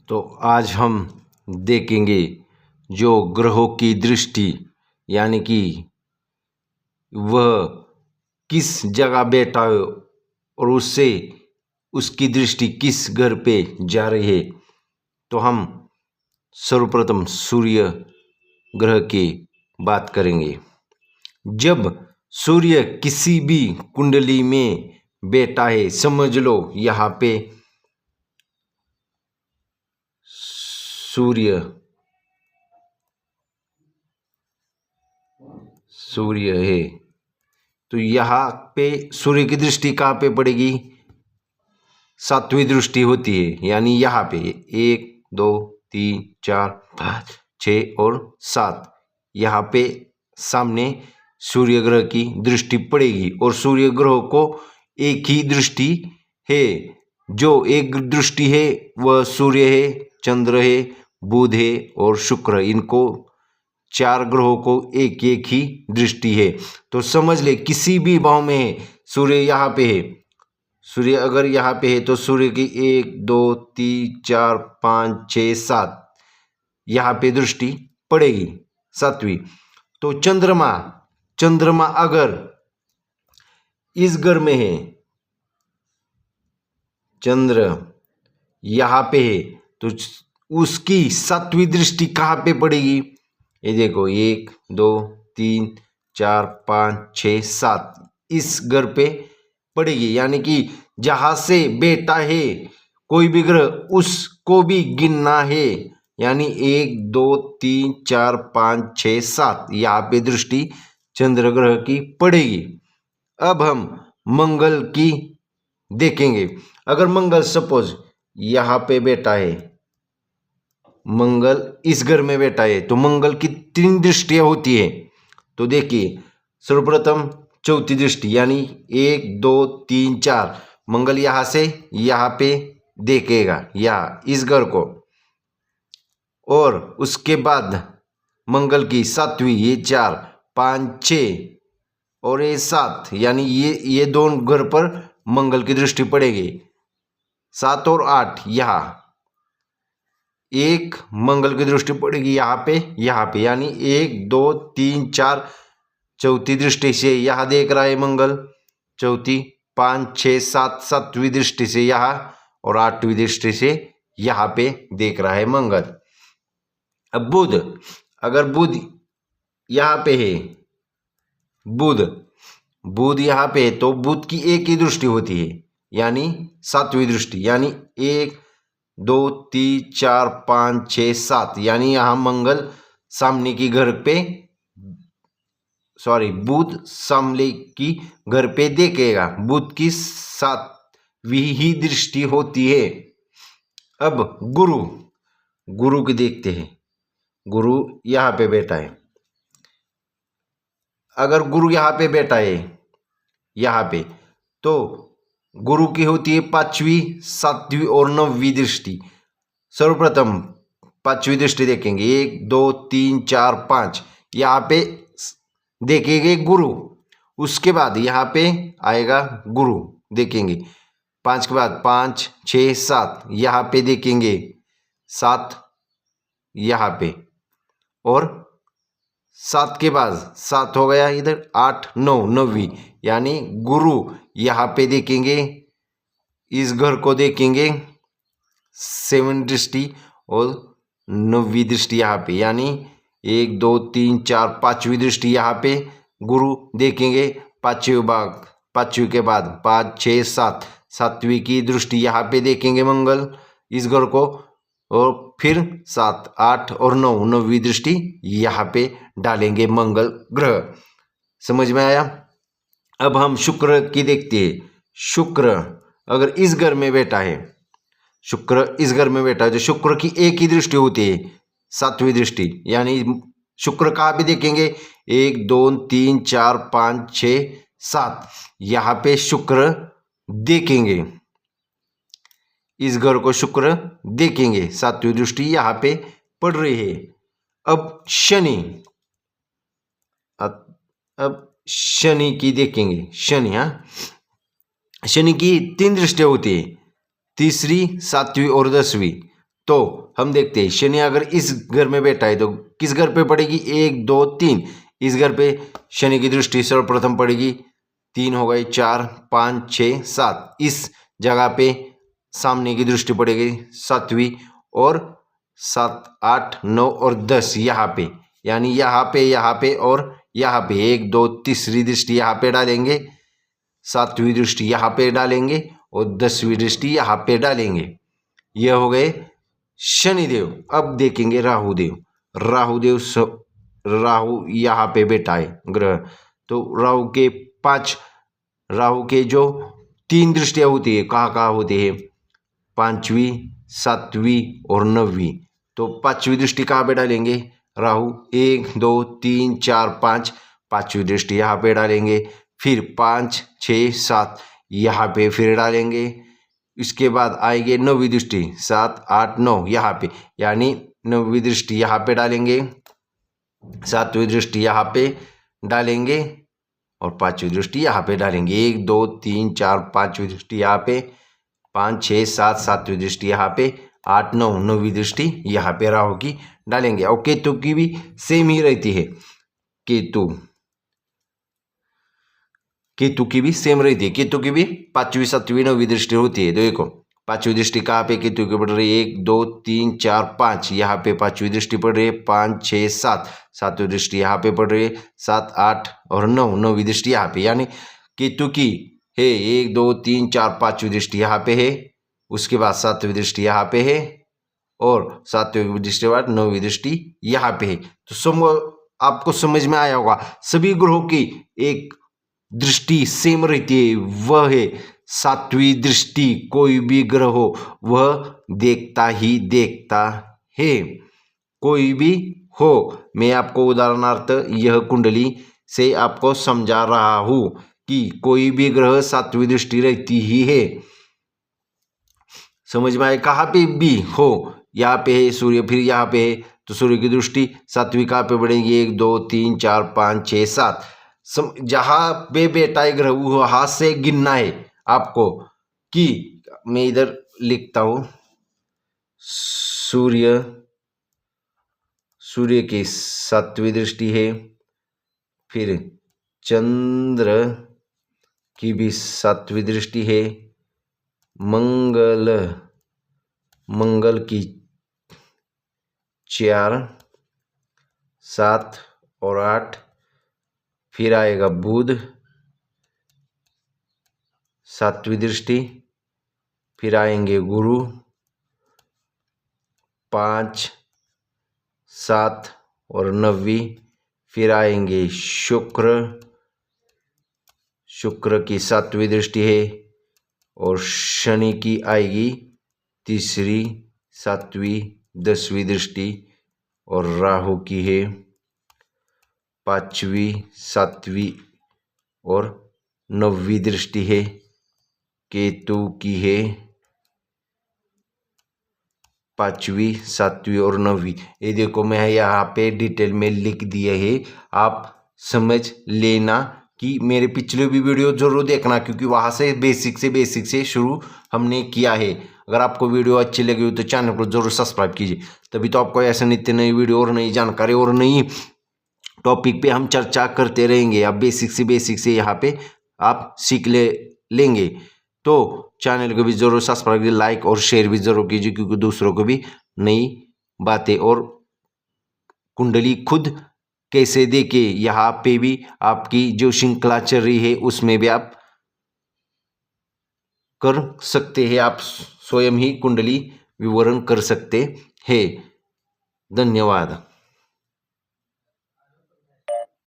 तो आज हम देखेंगे जो ग्रहों की दृष्टि यानी कि वह किस जगह बैठा है और उससे उसकी दृष्टि किस घर पे जा रही है। तो हम सर्वप्रथम सूर्य ग्रह की बात करेंगे। जब सूर्य किसी भी कुंडली में बैठा है, समझ लो यहाँ पे सूर्य है, तो यहाँ पे सूर्य की दृष्टि कहाँ पे पड़ेगी? सातवीं दृष्टि होती है, यानी यहाँ पे 1 2 3 4 5 6 और 7 यहाँ पे सामने सूर्य ग्रह की दृष्टि पड़ेगी। और सूर्य ग्रह को एक ही दृष्टि है, जो एक दृष्टि है वह सूर्य है, चंद्र है, बुध है और शुक्र। इनको 4 ग्रहों को एक एक ही दृष्टि है। तो समझ ले किसी भी भाव में है, सूर्य यहाँ पे है, सूर्य अगर यहाँ पे है तो सूर्य की 1 2 3 4 5 6 7 यहाँ पे दृष्टि पड़ेगी, सातवीं। तो चंद्रमा अगर इस घर में है, चंद्र यहाँ पे है, तो उसकी सातवीं दृष्टि कहाँ पे पड़ेगी? ये देखो 1 2 3 4 5 6 7 इस घर पे पड़ेगी। यानी कि जहाँ से बेटा है कोई भी ग्रह उसको भी गिनना है। यानी 1 2 3 4 5 6 7 यहाँ पे दृष्टि चंद्र ग्रह की पड़ेगी। अब हम मंगल की देखेंगे। अगर मंगल सपोज यहाँ पे बैठा है, मंगल इस घर में बैठा है, तो मंगल की 3 दृष्टियां होती है। तो देखिए सर्वप्रथम चौथी दृष्टि यानी 1 2 3 4 मंगल यहाँ से यहाँ पे देखेगा, यहाँ इस घर को। और उसके बाद मंगल की सातवीं, ये 4 5 6 और ये 7 यानी ये दोनों घर पर मंगल की दृष्टि पड़ेगी। 7 और 8 यहाँ एक मंगल की दृष्टि पड़ेगी यहाँ पे यानी 1 2 3 4 चौथी दृष्टि से यहाँ देख रहा है मंगल, चौथी 5 6 7 सातवीं दृष्टि से यहाँ और 8वीं दृष्टि से यहाँ पे देख रहा है मंगल। अब बुध, अगर बुध यहाँ पे है, बुध यहाँ पे है, तो बुध की एक ही दृष्टि होती है यानी सातवीं दृष्टि, यानी 1 2 3 4 5 6 7 यानी यहाँ मंगल सामने की घर पे बुध सामने की घर पे देखेगा। बुध की 7वीं ही दृष्टि होती है। अब गुरु की देखते हैं। गुरु यहाँ पे बैठा है। अगर गुरु यहाँ पे बैठा है यहाँ पे, तो गुरु की होती है 5वीं 7वीं और 9वीं दृष्टि। सर्वप्रथम 5वीं दृष्टि देखेंगे, 1 2 3 4 5 यहाँ पे देखेंगे गुरु। उसके बाद यहाँ पे आएगा गुरु देखेंगे। 5 के बाद 5 6 7 यहाँ पे देखेंगे, 7 यहाँ पे, और 7 के बाद 7 हो गया इधर, 8 9 9वीं यानी गुरु यहाँ पे देखेंगे, इस घर को देखेंगे 7 दृष्टि और 9वीं दृष्टि यहाँ पे, यानी 1 2 3 4 5वीं दृष्टि यहाँ पे गुरु देखेंगे। 5वीं के बाद 5 6 7 7वीं की दृष्टि यहाँ पे देखेंगे मंगल इस घर को, और फिर 7 8 और 9 9वीं दृष्टि यहाँ पे डालेंगे मंगल ग्रह। समझ में आया? अब हम शुक्र की देखते हैं। शुक्र अगर इस घर में बैठा है, तो शुक्र की एक ही दृष्टि होती है, सातवीं दृष्टि, यानी शुक्र कहाँ भी देखेंगे 1 2 3 4 5 6 7 यहाँ पे शुक्र देखेंगे, इस घर को शुक्र देखेंगे, सातवीं दृष्टि यहाँ पे पड़ रही है। अब शनि की देखेंगे। शनि की 3 दृष्टियां होती है, तीसरी 7वीं और 10वीं। तो हम देखते हैं शनि अगर इस घर में बैठा है तो किस घर पे पड़ेगी, 1 2 3, इस घर पे शनि की दृष्टि सर्वप्रथम पड़ेगी, 3 हो गए, 4 5 6 7, इस जगह पे सामने की दृष्टि पड़ेगी 7वीं, और 7 8 9 और 10 यहाँ पे, यानी यहाँ पे और यहाँ पे 1 2 तीसरी दृष्टि यहाँ पे डालेंगे, 7वीं दृष्टि यहाँ पे डालेंगे और 10वीं दृष्टि यहाँ पे डालेंगे। यह हो गए शनिदेव। अब देखेंगे राहुदेव। राहु यहाँ पे बैठा है ग्रह, तो राहु के जो 3 दृष्टियां होती है कहाँ कहाँ होती है, 5वीं 7वीं और 9वीं। तो 5वीं दृष्टि कहाँ पे डालेंगे, राहु 1 2 3 4 5, 5वीं दृष्टि यहाँ पे डालेंगे, फिर 5 6 7 यहाँ पे फिर डालेंगे। इसके बाद आएंगे 9वीं दृष्टि 7 8 9 यहाँ पे, यानी 9वीं दृष्टि यहाँ पे डालेंगे, 7वीं दृष्टि यहाँ पे डालेंगे और 5वीं दृष्टि यहाँ पे डालेंगे। 1 2 3 4 5वीं दृष्टि यहाँ पे, 5 6 7 7वीं दृष्टि यहाँ पे, 8 9 9वीं दृष्टि यहाँ पे राहु की डालेंगे। और केतु की भी सेम ही रहती है, केतु की भी सेम रहती है। केतु की भी 5वीं 7वीं 9वीं दृष्टि होती है। देखो 5वीं दृष्टि कहाँ पे केतु की पड़ रही है, 1 2 3 4 5, यहाँ पे 5वीं दृष्टि पड़ रही है, 5 6 7, 7वीं दृष्टि यहाँ पे पड़ रही है, 7 8 और 9 9वीं दृष्टि यहाँ पे, यानी केतु की है 1 2 3 4 5वीं दृष्टि यहाँ पे है, उसके बाद 7वीं दृष्टि यहाँ पे है और 7वीं दृष्टि के बाद 9वीं दृष्टि यहाँ पे है। तो आपको समझ में आया होगा, सभी ग्रहों की एक दृष्टि सेम रहती है, वह है 7वीं दृष्टि। कोई भी ग्रह हो वह देखता ही देखता है, कोई भी हो। मैं आपको उदाहरणार्थ यह कुंडली से आपको समझा रहा हूं कि कोई भी ग्रह 7वीं दृष्टि रहती ही है। समझ में आए, कहाँ पे भी हो, यहाँ पे है सूर्य, फिर यहाँ पे है तो सूर्य की दृष्टि 7वीं कहाँ पे बढ़ेगी, 1 2 3 4 5 6 7, जहां पे बैठा है ग्रह वहां से गिनना है आपको। कि मैं इधर लिखता हूं, सूर्य की 7वीं दृष्टि है, फिर चंद्र की भी 7वीं दृष्टि है, मंगल की 4 7 और 8, फिर आएगा बुध 7वीं दृष्टि, फिर आएंगे गुरु 5 7 और 9वीं, फिर आएंगे शुक्र की 7वीं दृष्टि है, और शनि की आएगी 3री 7वीं 10वीं दृष्टि, और राहु की है 5वीं 7वीं और 9वीं दृष्टि है, केतु की है 5वीं 7वीं और 9वीं। ये देखो मैं यहाँ पे डिटेल में लिख दिए है, आप समझ लेना कि मेरे पिछले भी वीडियो जरूर देखना, क्योंकि वहाँ से बेसिक से शुरू हमने किया है। अगर आपको वीडियो अच्छी लगी हो तो चैनल को जरूर सब्सक्राइब कीजिए, तभी तो आपको ऐसे नित्य नई वीडियो और नई जानकारी और नई टॉपिक पे हम चर्चा करते रहेंगे। अब बेसिक से यहाँ पे आप सीख लेंगे। तो चैनल को भी जरूर सब्सक्राइब कीजिए, लाइक और शेयर भी जरूर कीजिए, क्योंकि दूसरों को भी नई बातें और कुंडली खुद कैसे देखे यहाँ पे भी आपकी जो श्रृंखला चल रही है उसमें भी आप कर सकते हैं, आप स्वयं ही कुंडली विवरण कर सकते हैं। धन्यवाद।